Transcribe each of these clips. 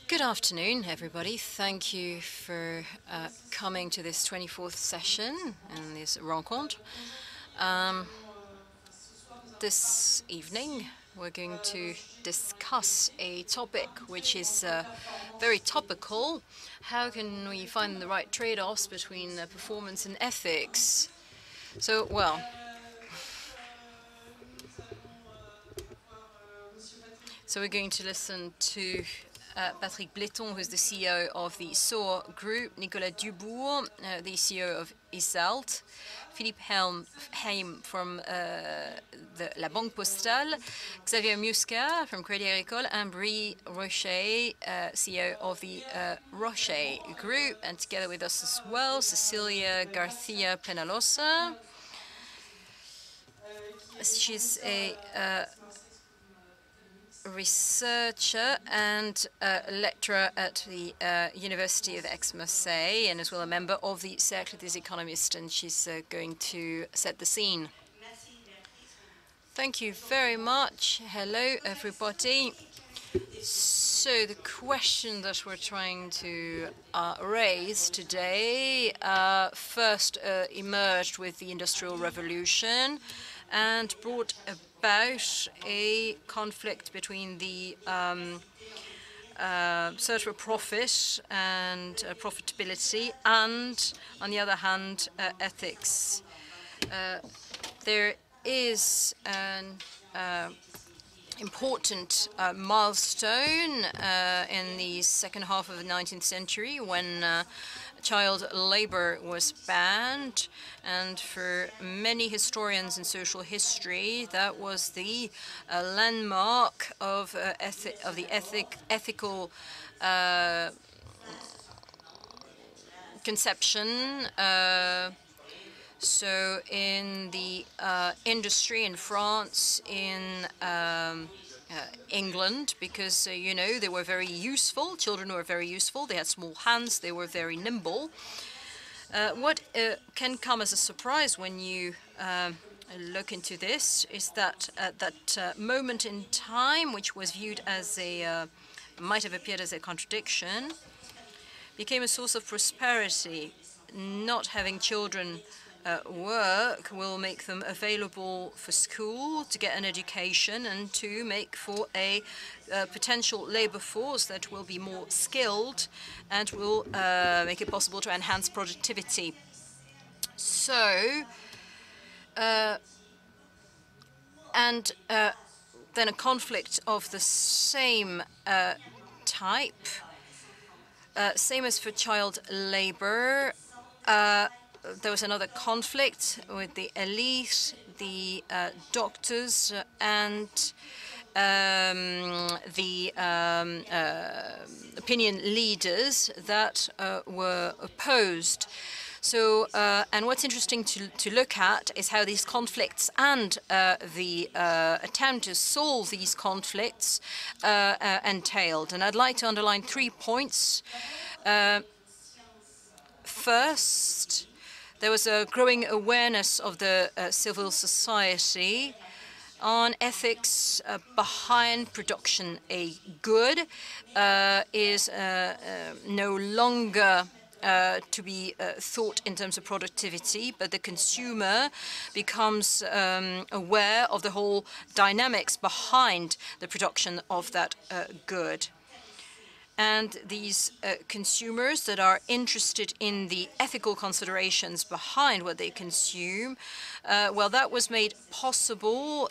Good afternoon, everybody. Thank you for coming to this 24th session and this rencontre. This evening, we're going to discuss a topic which is very topical. How can we find the right trade-offs between performance and ethics? So, well, we're going to listen to Patrick Bléton, who's the CEO of the SOAR Group, Nicolas Dubourg, the CEO of ISALT, Philippe Heim from La Banque Postale, Xavier Musca from Crédit Agricole, and Brie Rocher, CEO of the Rocher Group, and together with us as well, Cecilia Garcia Penalosa. She's a researcher and lecturer at the University of Aix-Marseille, and as well a member of the Cercle des Économistes, and she's going to set the scene. Thank you very much. Hello, everybody. So the question that we're trying to raise today first emerged with the Industrial Revolution and brought about a conflict between the search for profit and profitability and, on the other hand, ethics. There is an important milestone in the second half of the 19th century when child labor was banned, and for many historians in social history, that was the landmark of the ethical conception. So in the industry in France, in England, because, you know, they were very useful. Children were very useful. They had small hands. They were very nimble. What can come as a surprise when you look into this is that at that moment in time, which was viewed as might have appeared as a contradiction, became a source of prosperity. Not having children work will make them available for school, to get an education, and to make for a potential labor force that will be more skilled and will make it possible to enhance productivity. So, then a conflict of the same type, same as for child labor. There was another conflict with the elite, the doctors, and the opinion leaders that were opposed. So, and what's interesting to look at is how these conflicts and the attempt to solve these conflicts entailed. And I'd like to underline 3 points. First, there was a growing awareness of the civil society on ethics behind production. A good is no longer to be thought in terms of productivity, but the consumer becomes aware of the whole dynamics behind the production of that good. And these consumers that are interested in the ethical considerations behind what they consume, well, that was made possible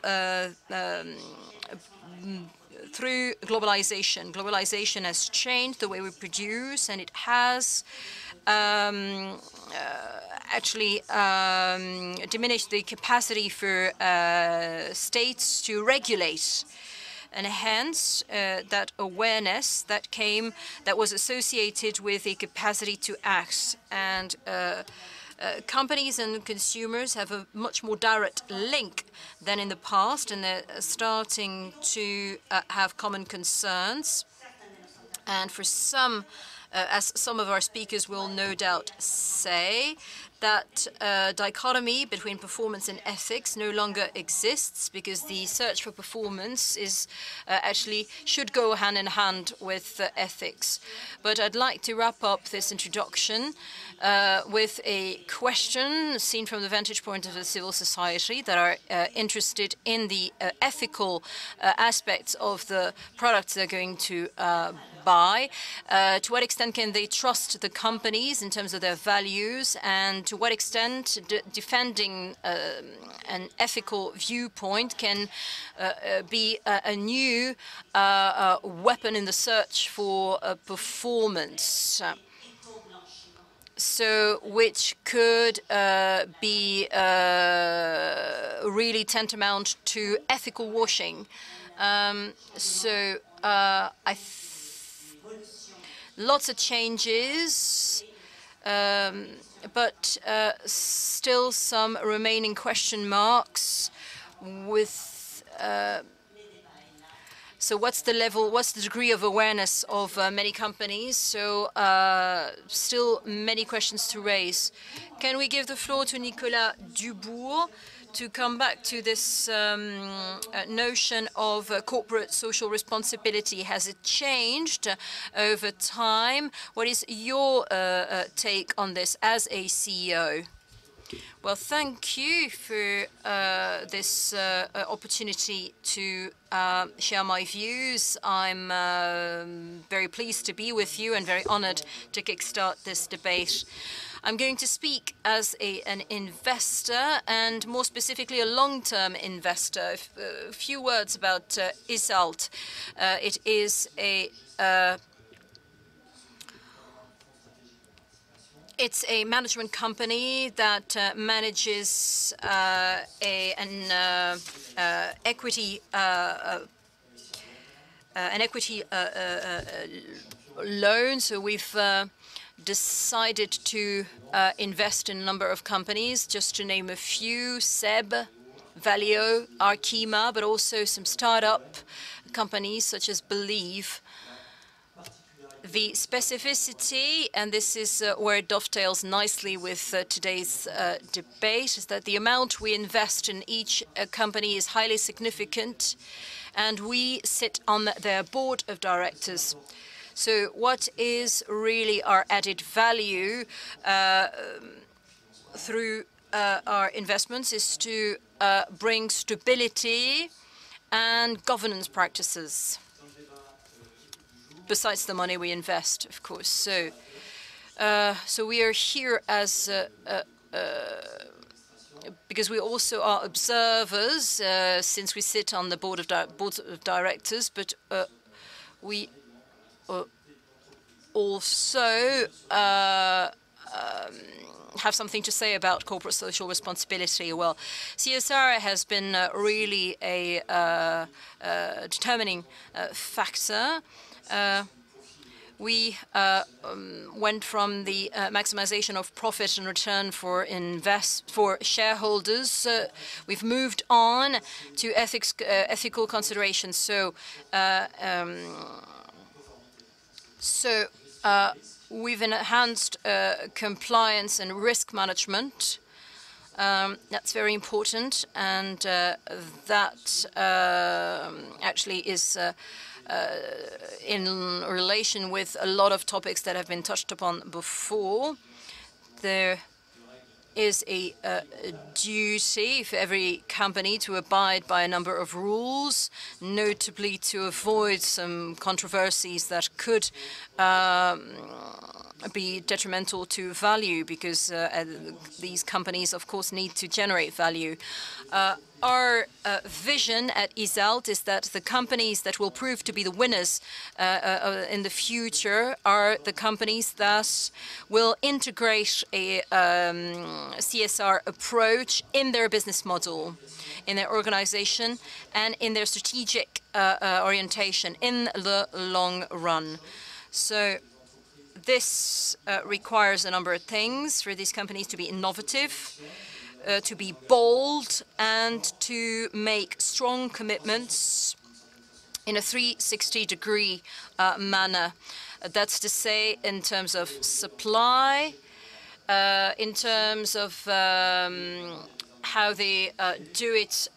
through globalization. Globalization has changed the way we produce, and it has actually diminished the capacity for states to regulate. And hence, that awareness that was associated with a capacity to act. And companies and consumers have a much more direct link than in the past, and they're starting to have common concerns. And for some as some of our speakers will no doubt say, that dichotomy between performance and ethics no longer exists, because the search for performance is actually should go hand in hand with ethics. But I'd like to wrap up this introduction with a question seen from the vantage point of the civil society that are interested in the ethical aspects of the products they're going to buy. To what extent can they trust the companies in terms of their values, and to what extent defending an ethical viewpoint can be a new weapon in the search for performance? So, which could be really tantamount to ethical washing. Lots of changes, but still some remaining question marks with so what's the level, what's the degree of awareness of many companies? So still many questions to raise. Can we give the floor to Nicolas Dubourg to come back to this notion of corporate social responsibility? Has it changed over time? What is your take on this as a CEO? Well, thank you for this opportunity to share my views. I'm very pleased to be with you and very honored to kickstart this debate. I'm going to speak as an investor, and more specifically a long-term investor. A few words about Isalt. It is It's a management company that manages an equity loan. So we've decided to invest in a number of companies, just to name a few: SEB, Valeo, Arkema, but also some startup companies such as Believe. The specificity, and this is where it dovetails nicely with today's debate, is that the amount we invest in each company is highly significant, and we sit on their board of directors. So what is really our added value through our investments is to bring stability and governance practices, besides the money we invest, of course. So we are here as because we also are observers, since we sit on the boards of directors, but we also have something to say about corporate social responsibility. Well, CSR has been really a determining factor. We went from the maximization of profit and return for shareholders. We've moved on to ethical considerations. So we've enhanced compliance and risk management. That's very important, and that actually is in relation with a lot of topics that have been touched upon before. There is a duty for every company to abide by a number of rules, notably to avoid some controversies that could be detrimental to value, because these companies, of course, need to generate value. Our vision at Isalt is that the companies that will prove to be the winners in the future are the companies that will integrate a CSR approach in their business model, in their organization, and in their strategic orientation in the long run. So this requires a number of things for these companies: to be innovative, to be bold, and to make strong commitments in a 360-degree manner. That's to say, in terms of supply, in terms of how they do it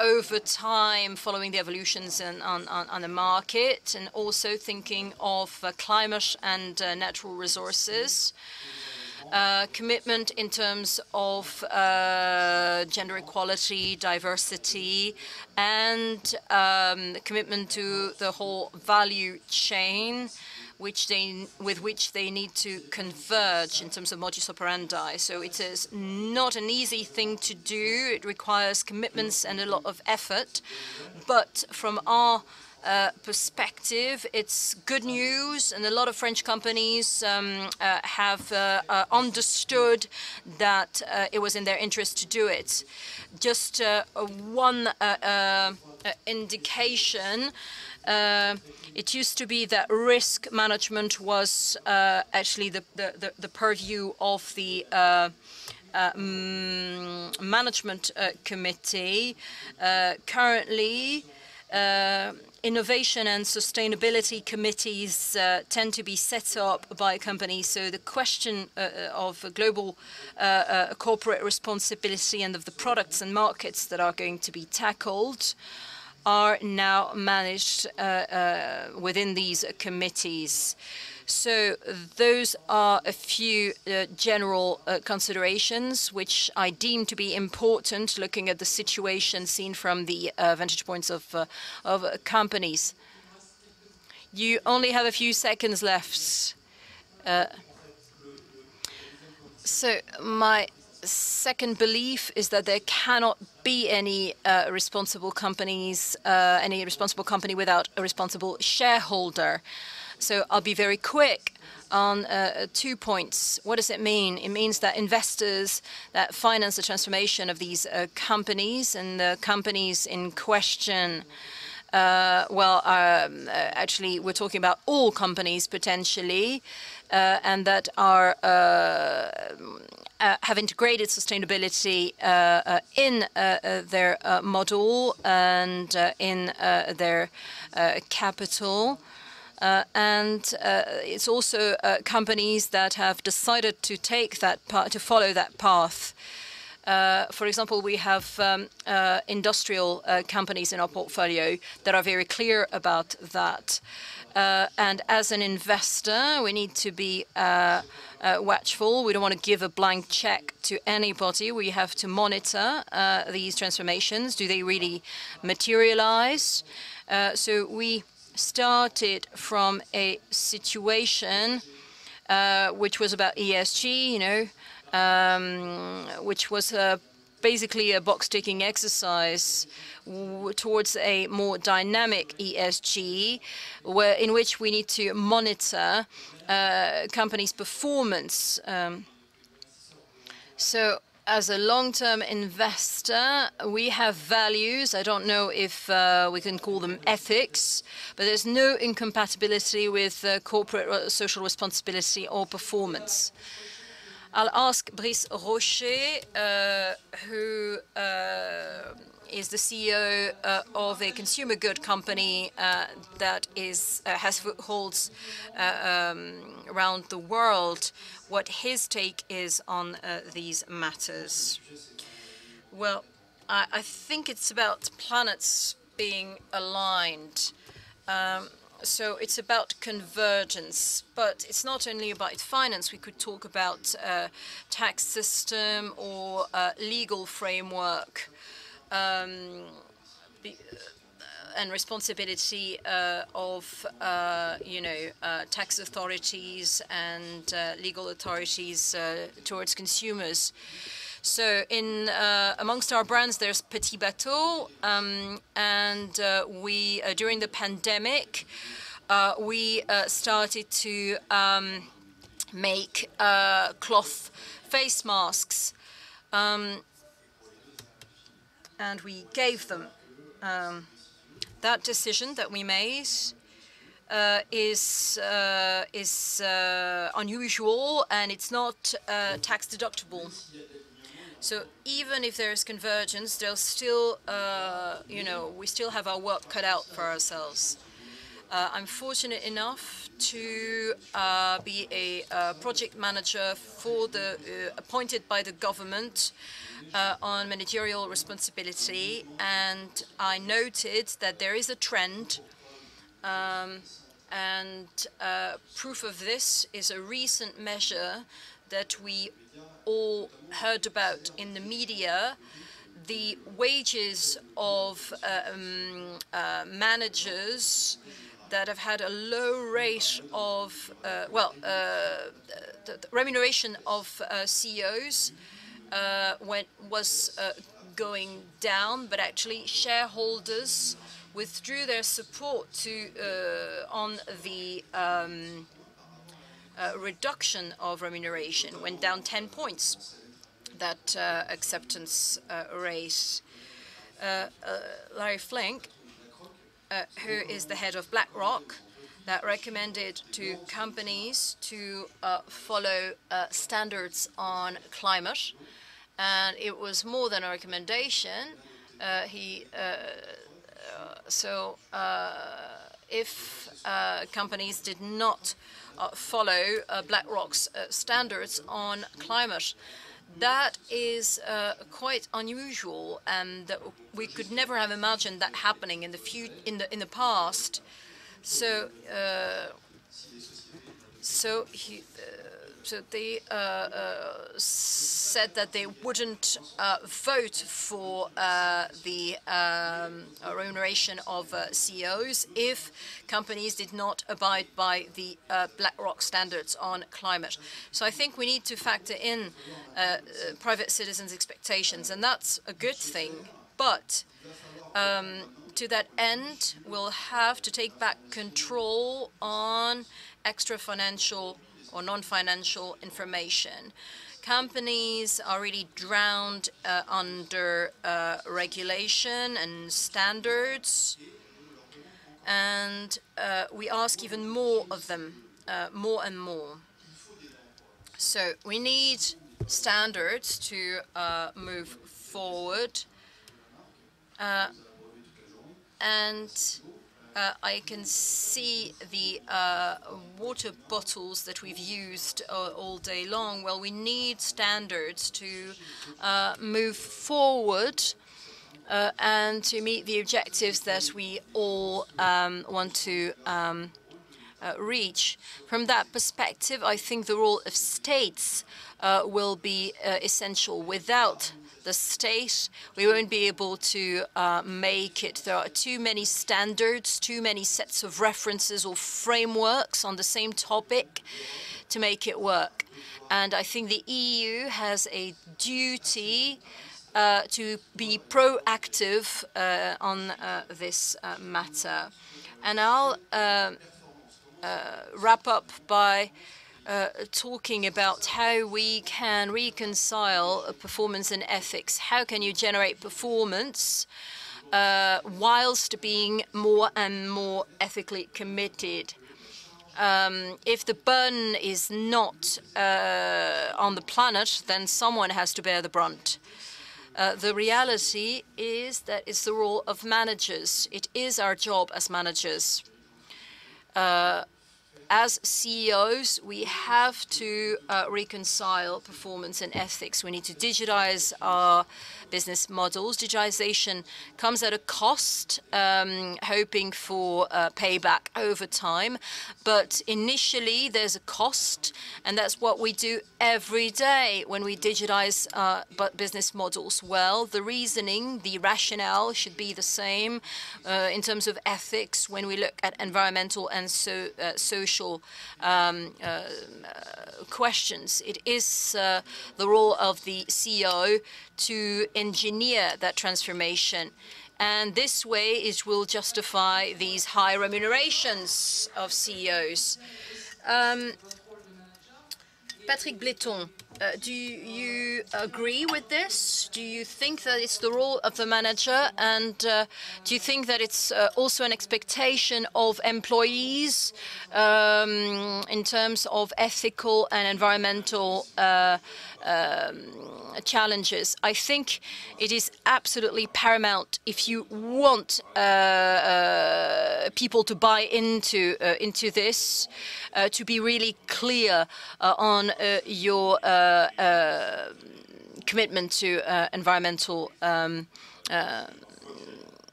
over time, following the evolutions on the market, and also thinking of climate and natural resources. Commitment in terms of gender equality, diversity, and commitment to the whole value chain, with which they need to converge in terms of modus operandi. So it is not an easy thing to do. It requires commitments and a lot of effort. But from our perspective, it's good news, and a lot of French companies have understood that it was in their interest to do it. Just one indication. It used to be that risk management was actually the purview of the management committee. Currently, innovation and sustainability committees tend to be set up by companies. So the question of global corporate responsibility and of the products and markets that are going to be tackled are now managed within these committees. So those are a few general considerations which I deem to be important, looking at the situation seen from the vantage points of companies. You only have a few seconds left. So my second belief is that there cannot be any responsible companies, any responsible company without a responsible shareholder. So I'll be very quick on 2 points. What does it mean? It means that investors that finance the transformation of these companies, and the companies in question, actually we're talking about all companies potentially, and that are have integrated sustainability in their model and in their capital. And it's also companies that have decided to take that path, to follow that path. For example, we have industrial companies in our portfolio that are very clear about that. And as an investor, we need to be watchful. We don't want to give a blank check to anybody. We have to monitor these transformations. Do they really materialize? So we started from a situation which was about ESG, which was basically a box-ticking exercise towards a more dynamic ESG, in which we need to monitor companies' performance. So as a long-term investor, we have values. I don't know if we can call them ethics, but there's no incompatibility with corporate social responsibility or performance. I'll ask Brice Rocher, who is the CEO of a consumer good company that has footholds around the world, what his take is on these matters. Well, I think it's about planets being aligned. So it's about convergence, but it's not only about finance. We could talk about tax system or legal framework and responsibility of tax authorities and legal authorities towards consumers. So in amongst our brands, there's Petit Bateau, and we during the pandemic we started to make cloth face masks, and we gave them. That decision that we made is unusual, and it's not tax deductible. So even if there is convergence, there's still, we still have our work cut out for ourselves. I'm fortunate enough to be a project manager for appointed by the government on managerial responsibility, and I noted that there is a trend, and proof of this is a recent measure that we all heard about in the media. The wages of managers that have had a low rate of, the remuneration of CEOs was going down, but actually shareholders withdrew their support on the reduction of remuneration, went down 10 points, that acceptance rate. Larry Flink, who is the head of BlackRock, that recommended to companies to follow standards on climate. And it was more than a recommendation. If companies did not follow BlackRock's standards on climate, that is quite unusual, and we could never have imagined that happening in the past. So they said that they wouldn't vote for the remuneration of CEOs if companies did not abide by the BlackRock standards on climate. So I think we need to factor in private citizens' expectations, and that's a good thing. But to that end, we'll have to take back control on extra financial or non-financial information. Companies are really drowned under regulation and standards, and we ask even more of them, more and more. So we need standards to move forward, and I can see the water bottles that we've used all day long. Well, we need standards to move forward and to meet the objectives that we all want to reach. From that perspective, I think the role of states will be essential. Without the state, we won't be able to make it. There are too many standards, too many sets of references or frameworks on the same topic to make it work. And I think the EU has a duty to be proactive on this matter. And I'll wrap up by talking about how we can reconcile performance and ethics. How can you generate performance whilst being more and more ethically committed? If the burden is not on the planet, then someone has to bear the brunt. The reality is that it's the role of managers. It is our job as managers. As CEOs, we have to reconcile performance and ethics. We need to digitize our business models. Digitization comes at a cost, hoping for payback over time. But initially, there's a cost, and that's what we do every day when we digitize business models. Well, the reasoning, the rationale should be the same in terms of ethics when we look at environmental and social questions. It is the role of the CEO to engineer that transformation. And this way it will justify these high remunerations of CEOs. Patrick Bléton do you agree with this? Do you think that it's the role of the manager? And do you think that it's also an expectation of employees in terms of ethical and environmental challenges? I think it is absolutely paramount if you want people to buy into this, to be really clear on your commitment to environmental on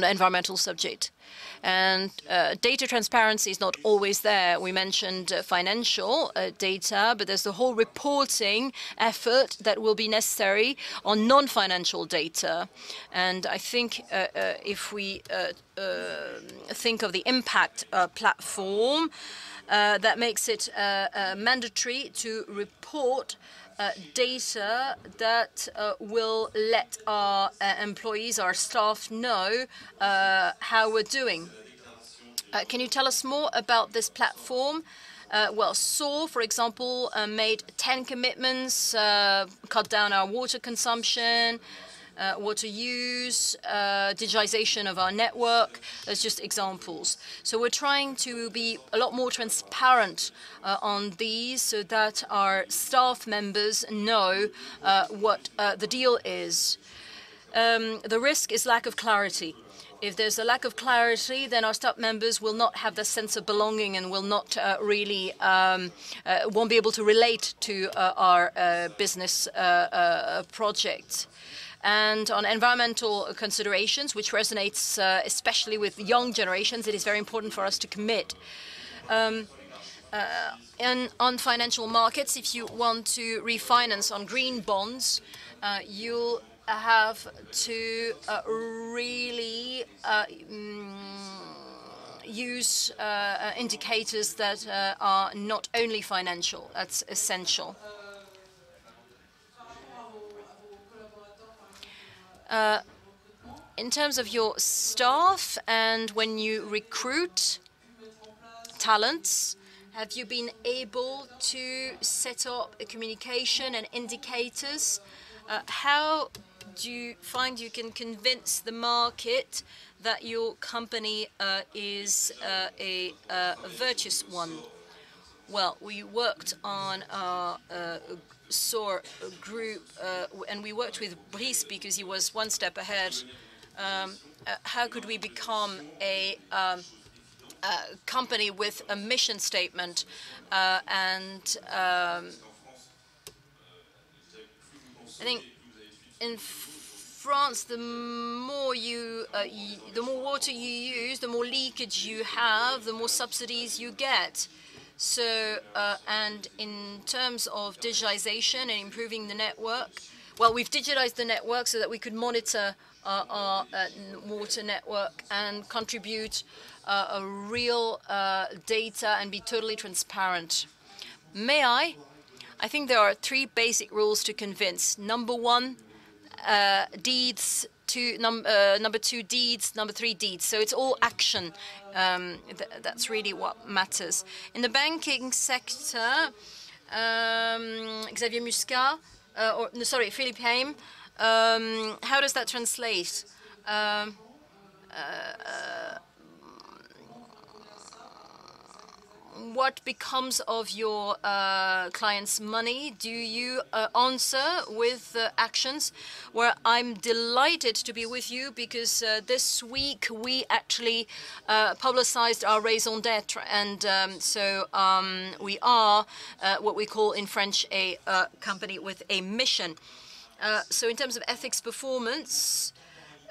environmental subject. And data transparency is not always there. We mentioned financial data, but there's the whole reporting effort that will be necessary on non-financial data. And I think if we think of the impact platform, that makes it mandatory to report data that will let our employees, our staff know how we're doing. Can you tell us more about this platform? Well, SOAR, for example, made 10 commitments, cut down our water consumption, water use, digitization of our network. That's just examples. So we're trying to be a lot more transparent on these so that our staff members know what the deal is. The risk is lack of clarity. If there's a lack of clarity, then our staff members will not have the sense of belonging and will not really won't be able to relate to our business projects. And on environmental considerations, which resonates especially with young generations, it is very important for us to commit. And on financial markets, if you want to refinance on green bonds, you'll have to really use indicators that are not only financial. That's essential. In terms of your staff and when you recruit talents, have you been able to set up a communication and indicators? How do you find you can convince the market that your company is a virtuous one? Well, we worked on our SOAR group, and we worked with Brice because he was one step ahead. How could we become a company with a mission statement? I think in France, the more water you use, the more leakage you have, the more subsidies you get. So, and in terms of digitization and improving the network, well, we've digitized the network so that we could monitor our water network and contribute a real data and be totally transparent. May I? I think there are 3 basic rules to convince. Number 1, deeds. Number 2, deeds. Number 3, deeds. So it's all action. That's really what matters. In the banking sector, Xavier Muscat, Philippe Haim, how does that translate? What becomes of your clients' money? Do you answer with actions? Well, I'm delighted to be with you because this week we actually publicized our raison d'etre, and so we are what we call in French a company with a mission. So in terms of ethics performance,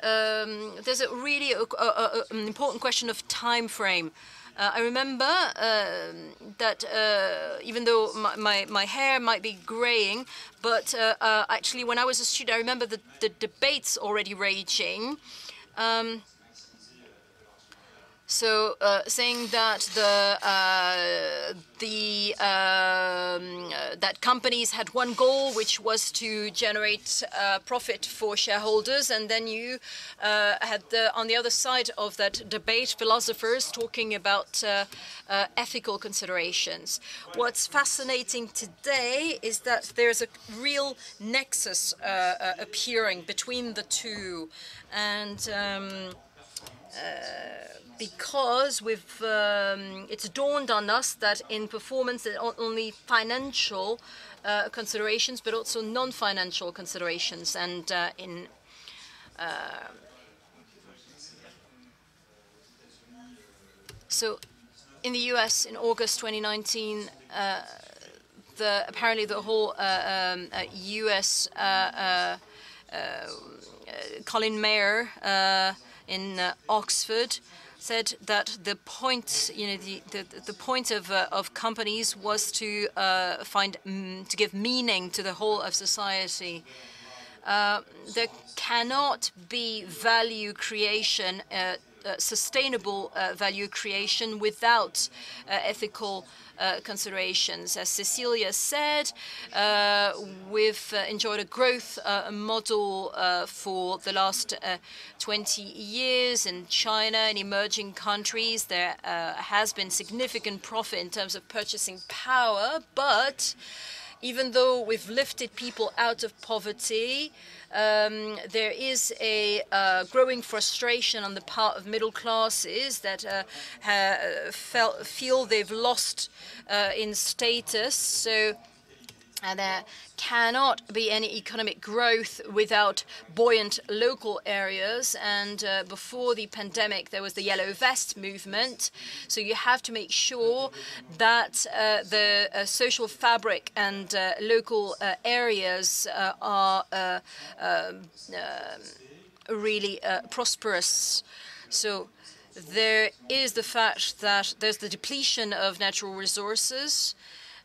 there's a really an important question of time frame. I remember that even though my hair might be graying, but actually when I was a student, I remember the debates already raging. So saying that that companies had one goal, which was to generate profit for shareholders, and then you had on the other side of that debate philosophers talking about ethical considerations. What's fascinating today is that there's a real nexus appearing between the two, and because it's dawned on us that in performance there are not only financial considerations but also non-financial considerations, and so in the US in August 2019 apparently the whole US Colin Mayer in Oxford said that the point, the point of companies was to to give meaning to the whole of society. There cannot be value creation, sustainable value creation without ethical considerations. As Cecilia said, we've enjoyed a growth model for the last 20 years in China and emerging countries. There has been significant profit in terms of purchasing power, but even though we've lifted people out of poverty, there is a growing frustration on the part of middle classes that feel they've lost in status. So there cannot be any economic growth without buoyant local areas. And before the pandemic, there was the Yellow Vest movement. So you have to make sure that the social fabric and local areas are really prosperous. So there is the fact that there's the depletion of natural resources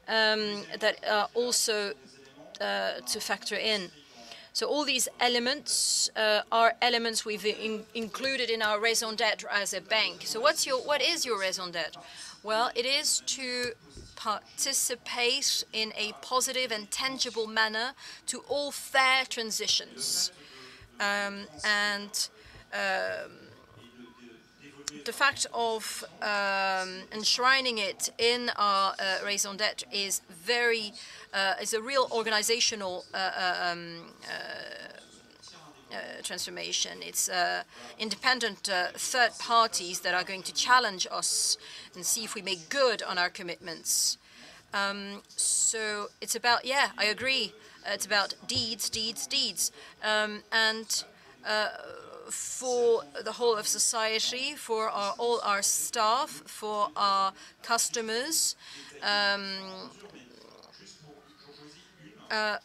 that are also to factor in. So all these elements are elements we've included in our raison d'être as a bank. So what is your raison d'être? Well, it is to participate in a positive and tangible manner to all fair transitions. The fact of enshrining it in our raison d'être is is a real organizational transformation. It's independent third parties that are going to challenge us and see if we make good on our commitments. So it's about, yeah, I agree. It's about deeds, deeds, deeds. For the whole of society, for all our staff, for our customers.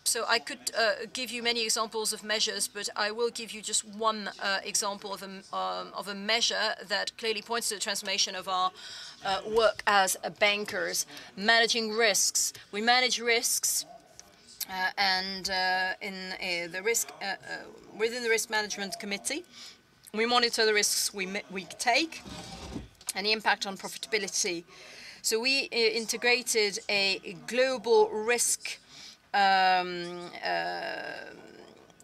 So I could give you many examples of measures, but I will give you just one example of a measure that clearly points to the transformation of our work as bankers. Managing risks. We manage risks. Within the risk management committee, we monitor the risks we take and the impact on profitability. So we integrated a global risk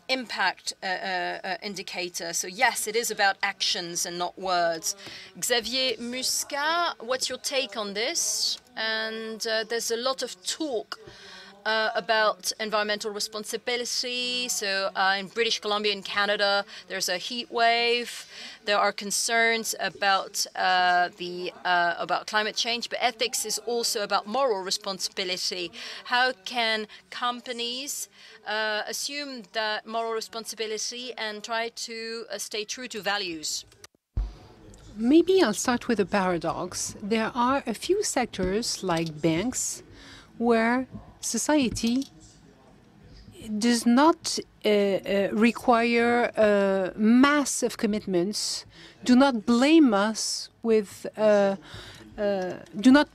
impact indicator. So yes, it is about actions and not words. Xavier Muscat, what's your take on this? And there's a lot of talk about environmental responsibility. So in British Columbia and Canada, there's a heat wave. There are concerns about about climate change, but ethics is also about moral responsibility. How can companies assume that moral responsibility and try to stay true to values? Maybe I'll start with a paradox. There are a few sectors, like banks, where society does not require massive commitments. Do not blame us with, do not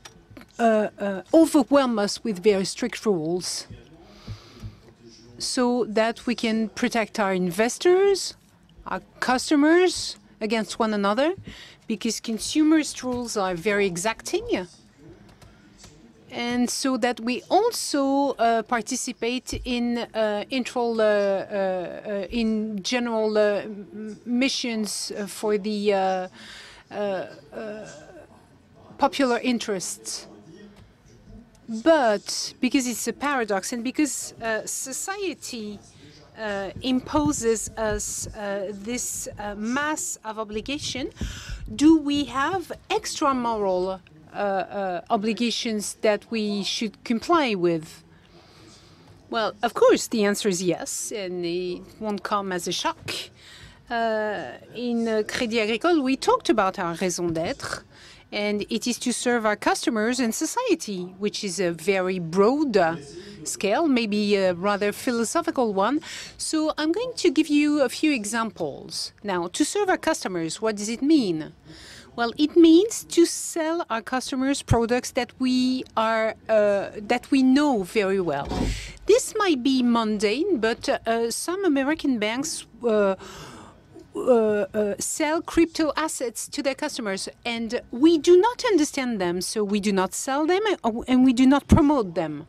overwhelm us with very strict rules, so that we can protect our investors, our customers, against one another because consumers' rules are very exacting. And so that we also participate in in general missions for the popular interests. But because it's a paradox and because society imposes us this mass of obligation, do we have extra moral obligations that we should comply with? Well, of course, the answer is yes, and it won't come as a shock. In Crédit Agricole, we talked about our raison d'être, and it is to serve our customers and society, which is a very broad scale, maybe a rather philosophical one. So I'm going to give you a few examples. Now, to serve our customers, what does it mean? Well, it means to sell our customers products that we know very well. This might be mundane, but some American banks sell crypto assets to their customers, and we do not understand them, so we do not sell them, and we do not promote them.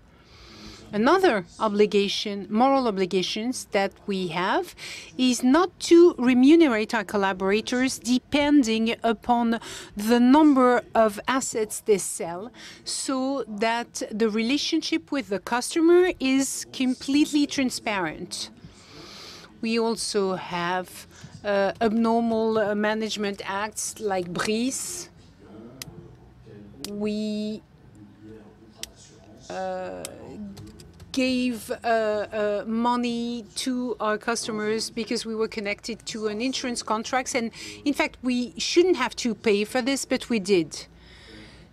Another obligation, moral obligations that we have, is not to remunerate our collaborators depending upon the number of assets they sell, so that the relationship with the customer is completely transparent. We also have abnormal management acts like BRIS. We gave money to our customers because we were connected to an insurance contract. And in fact, we shouldn't have to pay for this, but we did.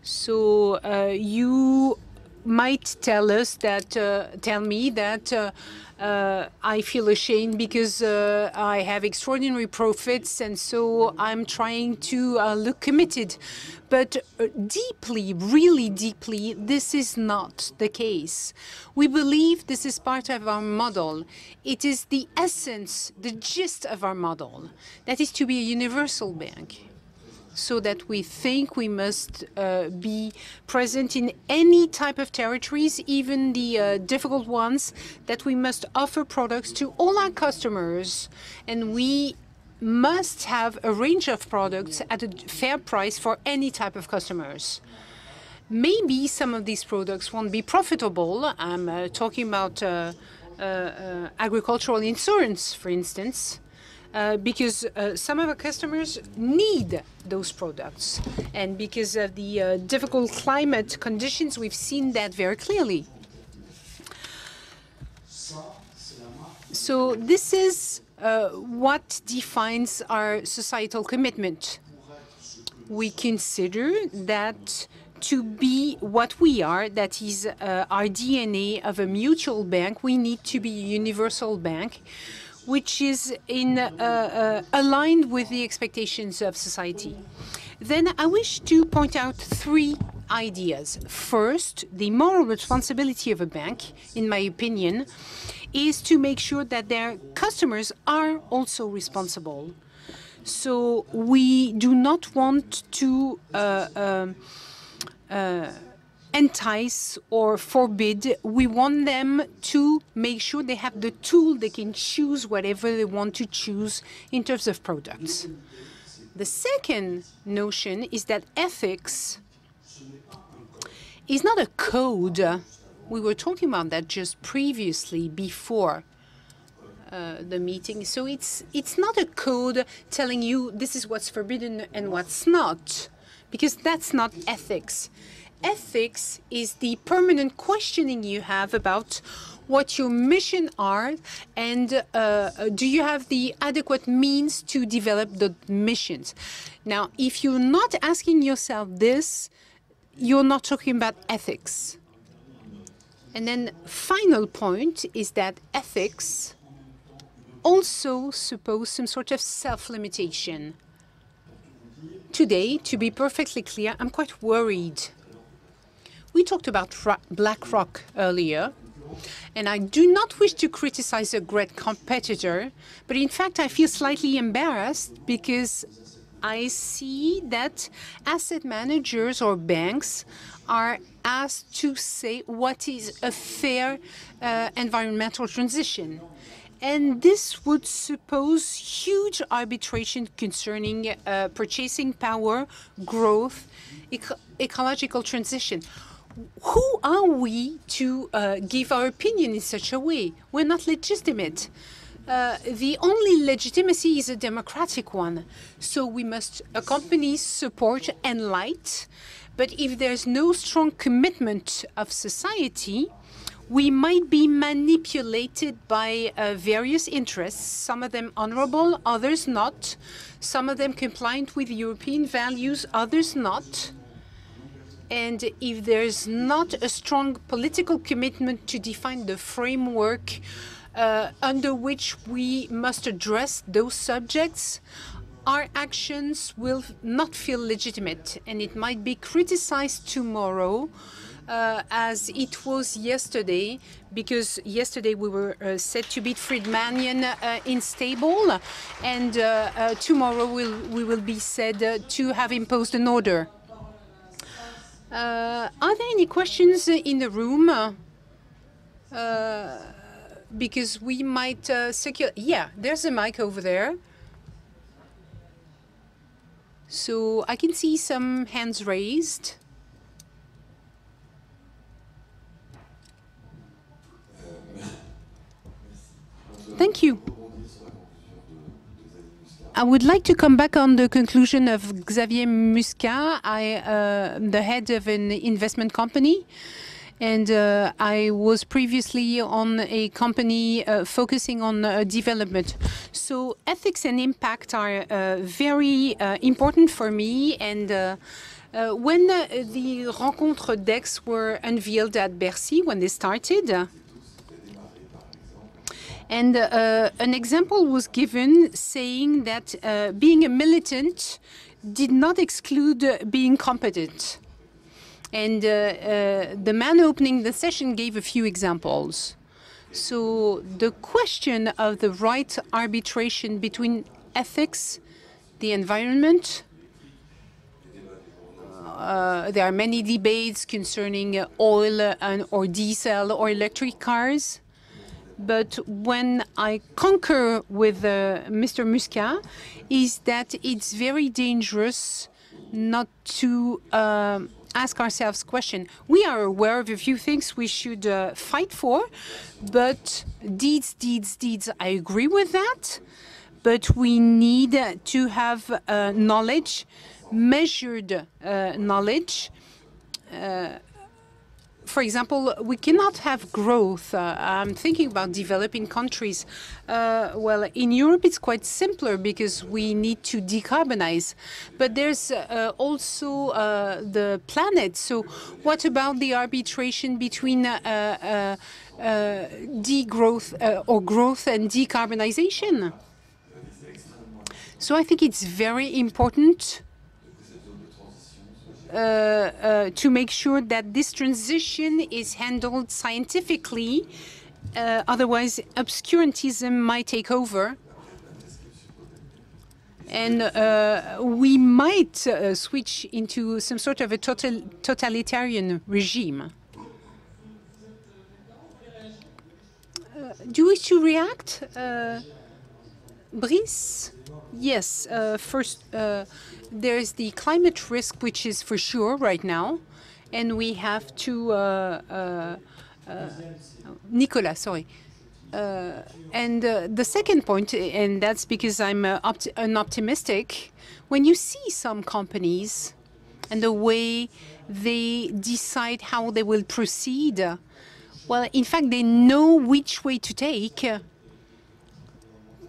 So you might tell me that I feel ashamed because I have extraordinary profits, and so I'm trying to look committed. But deeply, really deeply, this is not the case. We believe this is part of our model. It is the essence, the gist of our model. That is to be a universal bank, so that we think we must be present in any type of territories, even the difficult ones, that we must offer products to all our customers, and we must have a range of products at a fair price for any type of customers. Maybe some of these products won't be profitable. I'm talking about agricultural insurance, for instance, because some of our customers need those products. And because of the difficult climate conditions, we've seen that very clearly. So this is what defines our societal commitment. We consider that to be what we are, that is our DNA of a mutual bank, we need to be a universal bank, which is aligned with the expectations of society. Then I wish to point out three ideas. First, the moral responsibility of a bank, in my opinion, is to make sure that their customers are also responsible. So we do not want to entice or forbid. We want them to make sure they have the tool, they can choose whatever they want to choose in terms of products. The second notion is that ethics is not a code. We were talking about that just previously before the meeting. So it's not a code telling you this is what's forbidden and what's not, because that's not ethics. Ethics is the permanent questioning you have about what your mission are, and do you have the adequate means to develop the missions. Now, if you're not asking yourself this, you're not talking about ethics. And then final point is that ethics also suppose some sort of self-limitation. Today, to be perfectly clear, I'm quite worried. We talked about BlackRock earlier, And I do not wish to criticize a great competitor, but in fact, I feel slightly embarrassed because I see that asset managers or banks are asked to say what is a fair environmental transition. And this would suppose huge arbitration concerning purchasing power, growth, ecological transition. Who are we to give our opinion in such a way? We're not legitimate. The only legitimacy is a democratic one. So we must accompany, support, and light. But if there's no strong commitment of society, we might be manipulated by various interests, some of them honorable, others not, some of them compliant with European values, others not. And if there's not a strong political commitment to define the framework under which we must address those subjects, our actions will not feel legitimate, and it might be criticized tomorrow as it was yesterday, because yesterday we were said to be Friedmanian unstable, and tomorrow we will be said to have imposed an order. Are there any questions in the room? Because we might circulate. Yeah, there's a mic over there. So I can see some hands raised. Thank you. I would like to come back on the conclusion of Xavier Muscat, the head of an investment company. And I was previously on a company focusing on development. So ethics and impact are very important for me. And when the Rencontres d'Aix were unveiled at Bercy, when they started, and an example was given saying that being a militant did not exclude being competent. And the man opening the session gave a few examples. So the question of the right arbitration between ethics, the environment, there are many debates concerning oil or diesel or electric cars. But when I concur with Mr. Muscat, is that it's very dangerous not to ask ourselves question. We are aware of a few things we should fight for, but deeds, I agree with that. But we need to have knowledge, measured knowledge. For example, we cannot have growth. I'm thinking about developing countries. Well, in Europe, it's quite simpler because we need to decarbonize. But there's also the planet. So what about the arbitration between degrowth or growth and decarbonization? So I think it's very important to make sure that this transition is handled scientifically. Otherwise, obscurantism might take over. And we might switch into some sort of a totalitarian regime. Do you wish to react? Brice? Yes. First, there's the climate risk, which is for sure right now. And we have to... Nicolas, sorry. And the second point, and that's because I'm an optimistic, when you see some companies and the way they decide how they will proceed, well, in fact, they know which way to take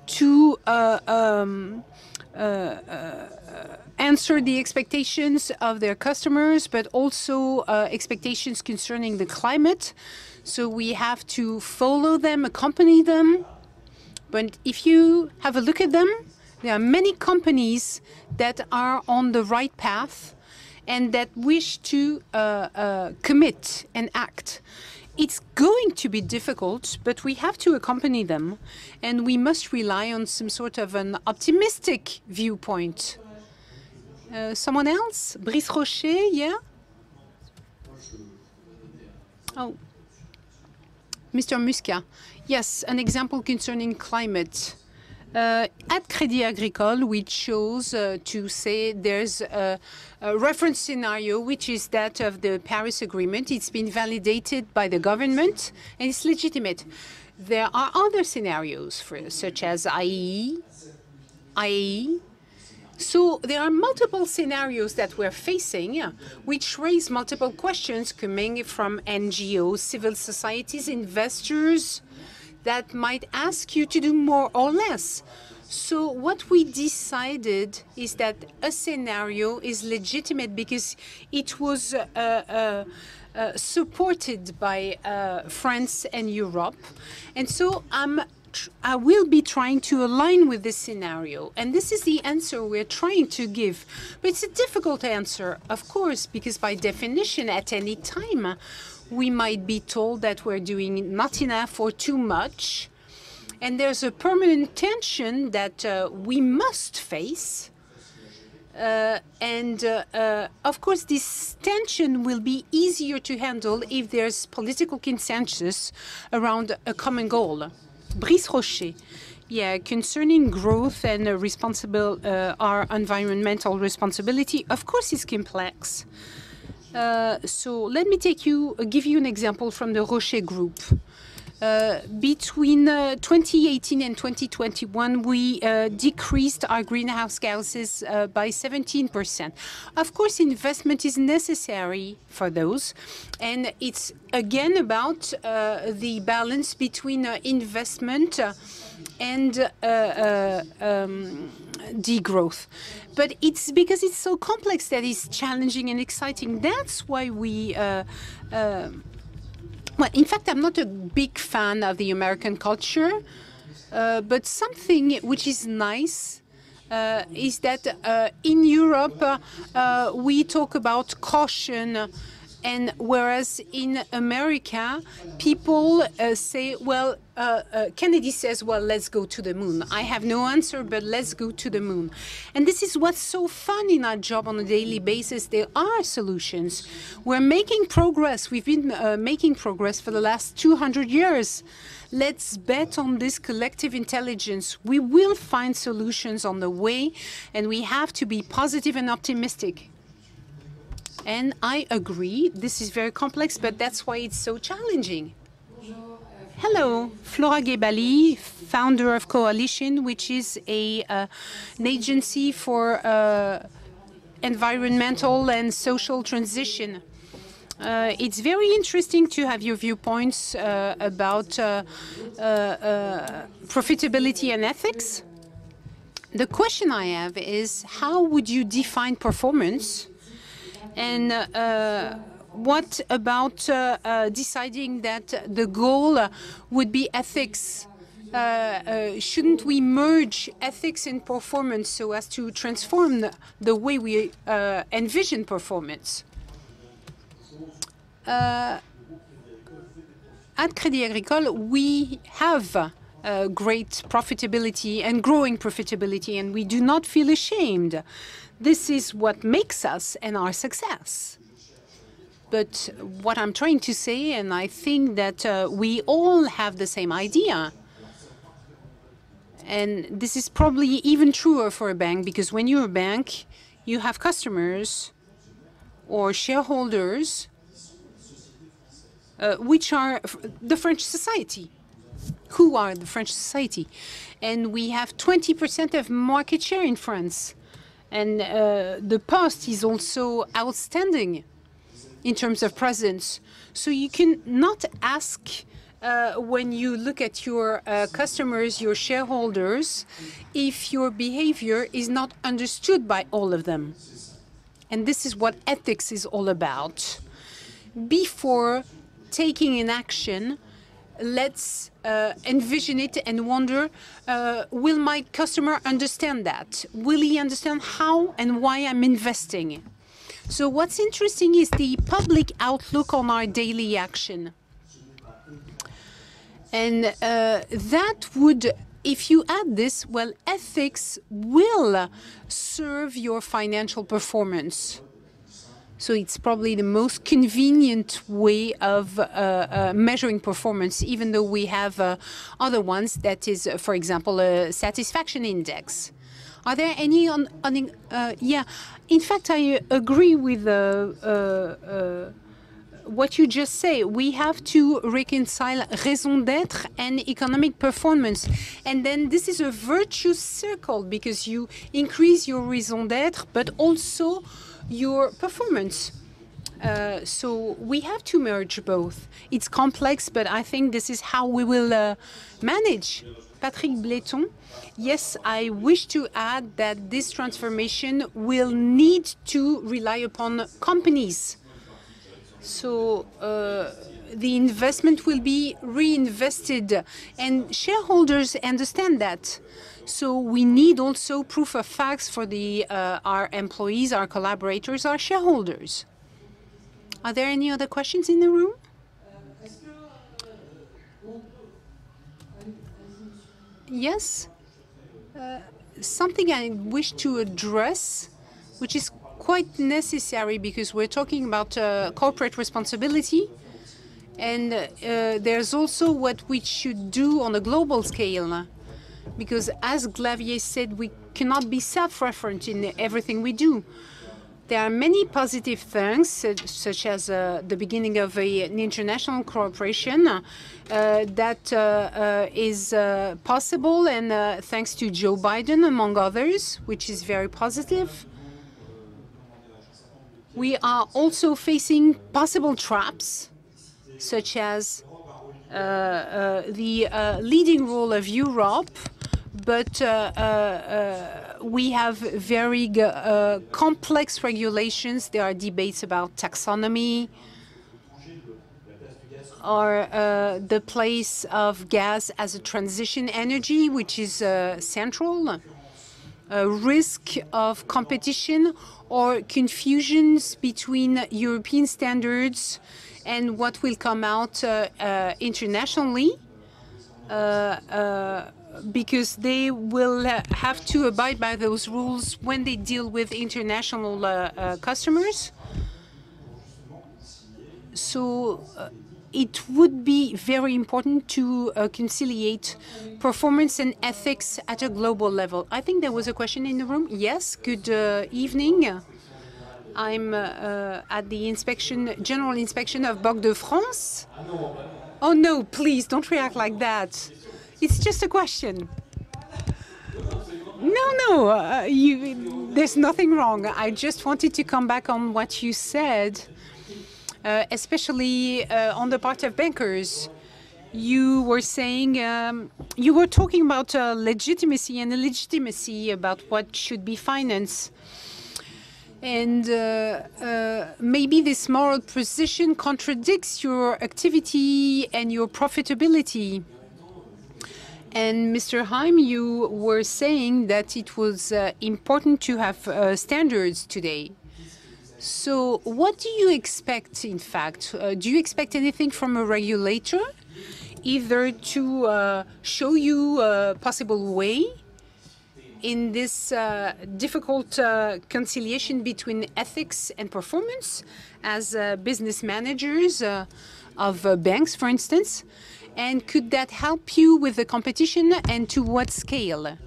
to answer the expectations of their customers, but also expectations concerning the climate. So we have to follow them, accompany them. But if you have a look at them, there are many companies that are on the right path and that wish to commit and act. it's going to be difficult, but we have to accompany them, and we must rely on some sort of an optimistic viewpoint. Someone else? Brice Rocher, yeah? Oh, Mr. Muscat. Yes, an example concerning climate. At Crédit Agricole, we chose to say there's a reference scenario, which is that of the Paris Agreement. It's been validated by the government, and it's legitimate. There are other scenarios, such as IAE. So there are multiple scenarios that we're facing, which raise multiple questions coming from NGOs, civil societies, investors, that might ask you to do more or less. So what we decided is that a scenario is legitimate because it was supported by France and Europe. And so I will be trying to align with this scenario. And this is the answer we're trying to give. But it's a difficult answer, of course, because by definition, at any time, we might be told that we're doing not enough or too much. And there's a permanent tension that we must face. Of course, this tension will be easier to handle if there's political consensus around a common goal. Brice Rocher. Yeah, concerning growth and our environmental responsibility, of course, it's complex. So let me give you an example from the Rocher Group. Between 2018 and 2021, we decreased our greenhouse gases by 17%. Of course, investment is necessary for those, and it's again about the balance between investment and degrowth. But it's because it's so complex that it's challenging and exciting. That's why we well, in fact, I'm not a big fan of the American culture, but something which is nice is that in Europe we talk about caution, and whereas in America people say, well, Kennedy says, well, let's go to the moon. I have no answer, but let's go to the moon. And this is what's so fun in our job on a daily basis. There are solutions. We're making progress. We've been making progress for the last 200 years. Let's bet on this collective intelligence. We will find solutions on the way, and we have to be positive and optimistic. And I agree, this is very complex, but that's why it's so challenging. Hello, Flora Gebali, founder of Coalition, which is an agency for environmental and social transition. It's very interesting to have your viewpoints about profitability and ethics. The question I have is, how would you define performance? And what about deciding that the goal would be ethics? Shouldn't we merge ethics and performance so as to transform the way we envision performance? At Crédit Agricole, we have great profitability and growing profitability, and we do not feel ashamed. This is what makes us and our success. But what I'm trying to say, and I think that we all have the same idea, and this is probably even truer for a bank, because when you're a bank, you have customers or shareholders, which are the French society. Who are the French society? And we have 20% of market share in France. And the Post is also outstanding in terms of presence. So you can not ask, when you look at your customers, your shareholders, if your behavior is not understood by all of them. And this is what ethics is all about. Before taking an action, let's envision it and wonder, will my customer understand that? Will he understand how and why I'm investing? So what's interesting is the public outlook on our daily action. And that would, if you add this, well, ethics will serve your financial performance. So it's probably the most convenient way of measuring performance, even though we have other ones that is, for example, a satisfaction index. Are there any yeah, in fact, I agree with what you just say. We have to reconcile raison d'être and economic performance. And then this is a virtuous circle because you increase your raison d'être, but also your performance. So we have to merge both. It's complex, but I think this is how we will manage. Patrick Bléton. Yes, I wish to add that this transformation will need to rely upon companies. So the investment will be reinvested, and shareholders understand that. So we need also proof of facts for our employees, our collaborators, our shareholders. Are there any other questions in the room? Yes? Something I wish to address, which is quite necessary because we're talking about corporate responsibility, and there's also what we should do on a global scale. Because as Xavier said, we cannot be self-referent in everything we do. There are many positive things, such as the beginning of an international cooperation that is possible, and thanks to Joe Biden, among others, which is very positive. We are also facing possible traps, such as the leading role of Europe, but we have very complex regulations. There are debates about taxonomy or the place of gas as a transition energy, which is central, risk of competition or confusions between European standards and what will come out internationally. Because they will have to abide by those rules when they deal with international customers. So it would be very important to conciliate performance and ethics at a global level. I think there was a question in the room. Yes, good evening. I'm at the general inspection of Banque de France. Oh no, please don't react like that. It's just a question. No, there's nothing wrong. I just wanted to come back on what you said, especially on the part of bankers. You were saying, you were talking about legitimacy and illegitimacy, about what should be financed. And maybe this moral position contradicts your activity and your profitability. And Mr. Heim, you were saying that it was important to have standards today. So what do you expect, in fact? Do you expect anything from a regulator, either to show you a possible way in this difficult conciliation between ethics and performance as business managers of banks, for instance? And could that help you with the competition, and to what scale?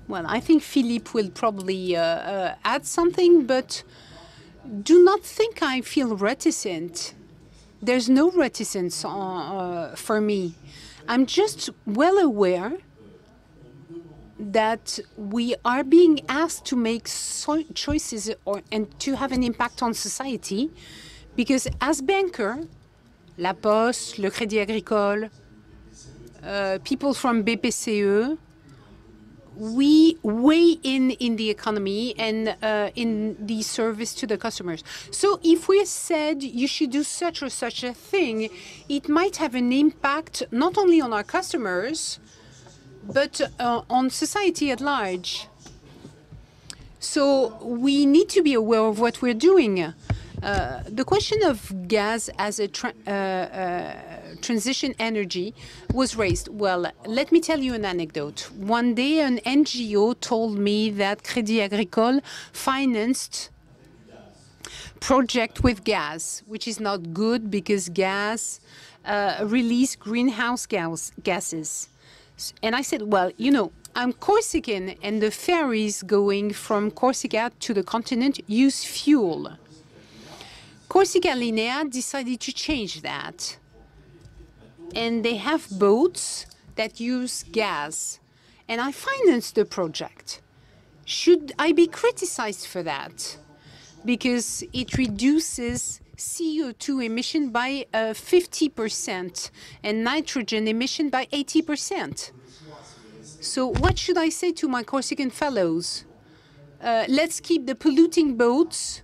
Well, I think Philippe will probably add something, but do not think I feel reticent. There's no reticence for me. I'm just well aware that we are being asked to make choices and to have an impact on society, because as banker, La Poste, Le Crédit Agricole, people from BPCE, we weigh in the economy and in the service to the customers. So if we said you should do such or such a thing, it might have an impact not only on our customers, but on society at large. So we need to be aware of what we're doing. The question of gas as a transition energy was raised. Well, let me tell you an anecdote. One day, an NGO told me that Crédit Agricole financed project with gas, which is not good because gas release greenhouse gases. And I said, well, you know, I'm Corsican, and the ferries going from Corsica to the continent use fuel. Corsica Linea decided to change that. And they have boats that use gas. And I financed the project. Should I be criticized for that? Because it reduces CO2 emission by 50% and nitrogen emission by 80%. So what should I say to my Corsican fellows? Let's keep the polluting boats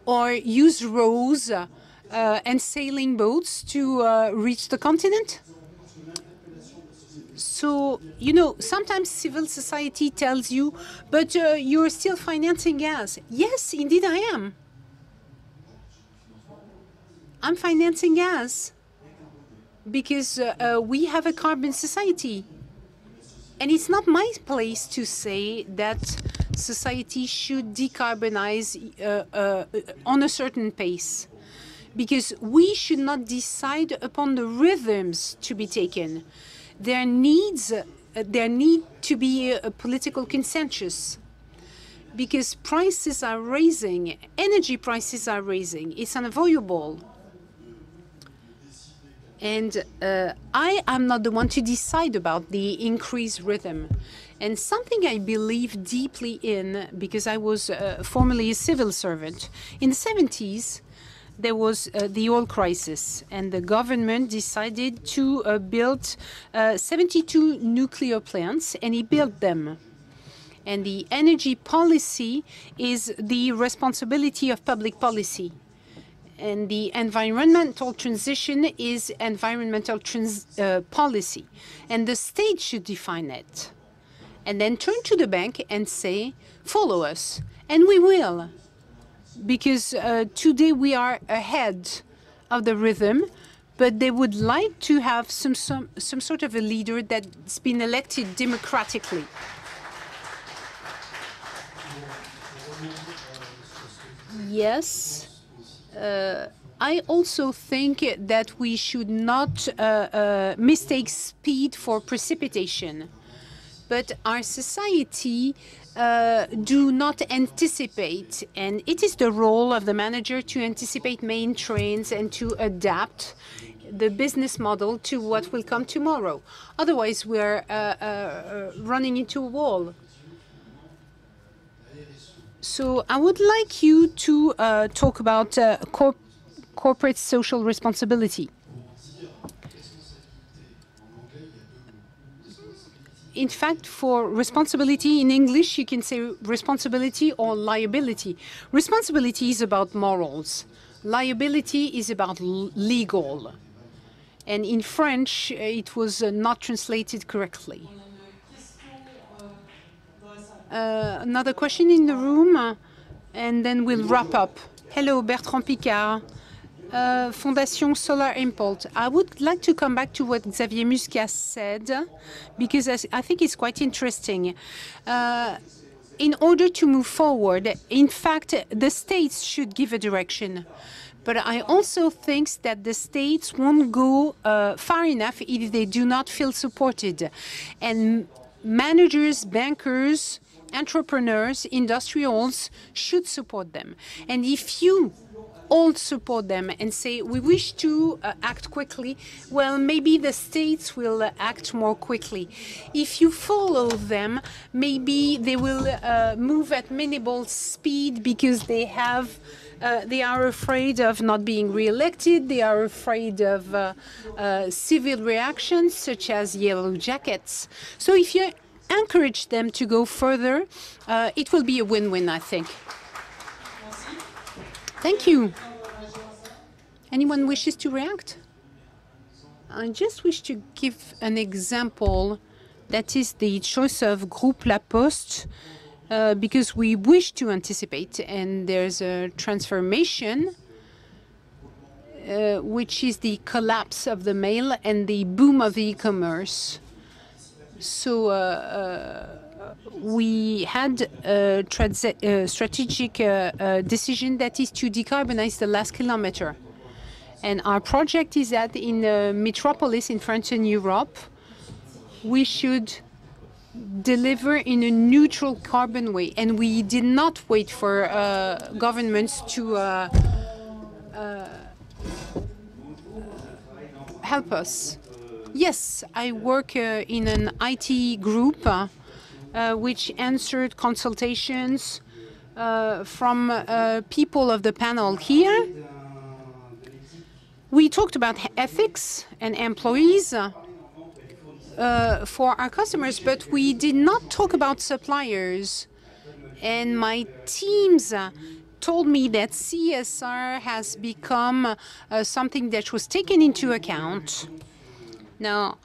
or use rows and sailing boats to reach the continent? So, you know, sometimes civil society tells you, but you're still financing gas. Yes, indeed I am. I'm financing gas because we have a carbon society. And it's not my place to say that society should decarbonize on a certain pace, because we should not decide upon the rhythms to be taken. There need to be a political consensus, because prices are rising, energy prices are rising. It's unavoidable. And I am not the one to decide about the increased rhythm. And something I believe deeply in, because I was formerly a civil servant, in the 70s, there was the oil crisis, and the government decided to build 72 nuclear plants, and he built them. And the energy policy is the responsibility of public policy. And the environmental transition is environmental policy. And the state should define it. And then turn to the bank and say, follow us. And we will. Because today we are ahead of the rhythm, but they would like to have some sort of a leader that's been elected democratically. Yes. I also think that we should not mistake speed for precipitation. But our society do not anticipate, and it is the role of the manager to anticipate main trends and to adapt the business model to what will come tomorrow. Otherwise, we're running into a wall. So I would like you to talk about corporate social responsibility. In fact, for responsibility in English, you can say responsibility or liability. Responsibility is about morals. Liability is about legal. And in French, it was not translated correctly. Another question in the room, and then we'll wrap up. Hello, Bertrand Picard, Fondation Solar Impulse. I would like to come back to what Xavier Muscat said, because I think it's quite interesting. In order to move forward, in fact, the states should give a direction. But I also think that the states won't go far enough if they do not feel supported. And managers, bankers, entrepreneurs, industrials should support them. And if you all support them and say, we wish to act quickly, well, maybe the states will act more quickly. If you follow them, maybe they will move at minimal speed because they are afraid of not being re-elected. They are afraid of civil reactions, such as yellow jackets. So if you encourage them to go further, it will be a win-win, I think. Thank you. Anyone wishes to react? I just wish to give an example. That is the choice of Groupe La Poste because we wish to anticipate, and there's a transformation which is the collapse of the mail and the boom of e-commerce. So we had a strategic decision that is to decarbonize the last kilometer. And our project is that in metropolis in France and Europe, we should deliver in a neutral carbon way. And we did not wait for governments to help us. Yes, I work in an IT group which answered consultations from people of the panel here. We talked about ethics and employees for our customers, but we did not talk about suppliers. And my teams told me that CSR has become something that was taken into account. Now,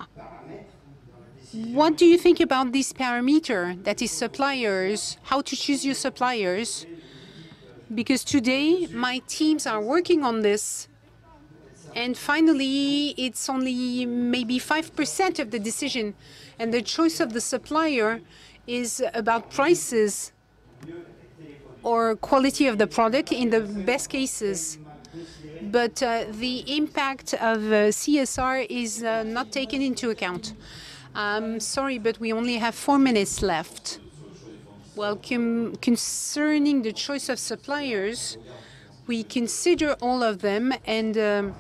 what do you think about this parameter, that is suppliers, how to choose your suppliers? Because today, my teams are working on this. And finally, it's only maybe 5% of the decision. And the choice of the supplier is about prices or quality of the product in the best cases. But the impact of CSR is not taken into account. I'm sorry, but we only have 4 minutes left. Well, concerning the choice of suppliers, we consider all of them, and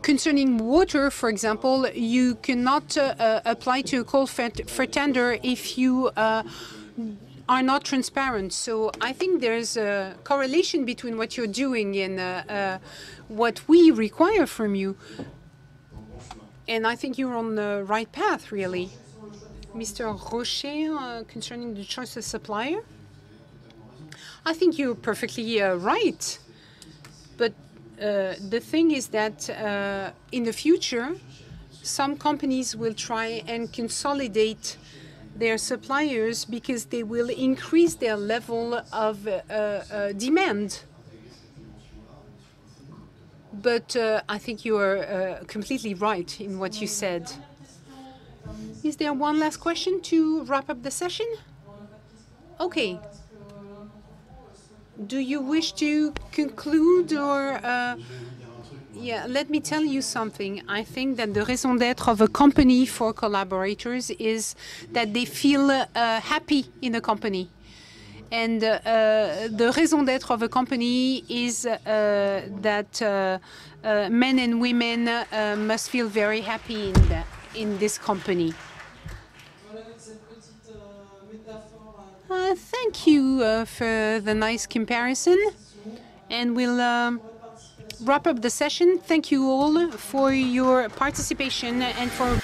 concerning water, for example, you cannot apply to a coal for tender if you are not transparent. So I think there's a correlation between what you're doing and what we require from you. And I think you're on the right path, really. Mr. Rocher, concerning the choice of supplier, I think you're perfectly right. But the thing is that in the future, some companies will try and consolidate their suppliers because they will increase their level of demand. But I think you are completely right in what you said. Is there one last question to wrap up the session? Okay. Do you wish to conclude or... Yeah, let me tell you something. I think that the raison d'être of a company for collaborators is that they feel happy in a company. And the raison d'être of a company is that men and women must feel very happy in this company. Thank you for the nice comparison. And we'll wrap up the session. Thank you all for your participation and for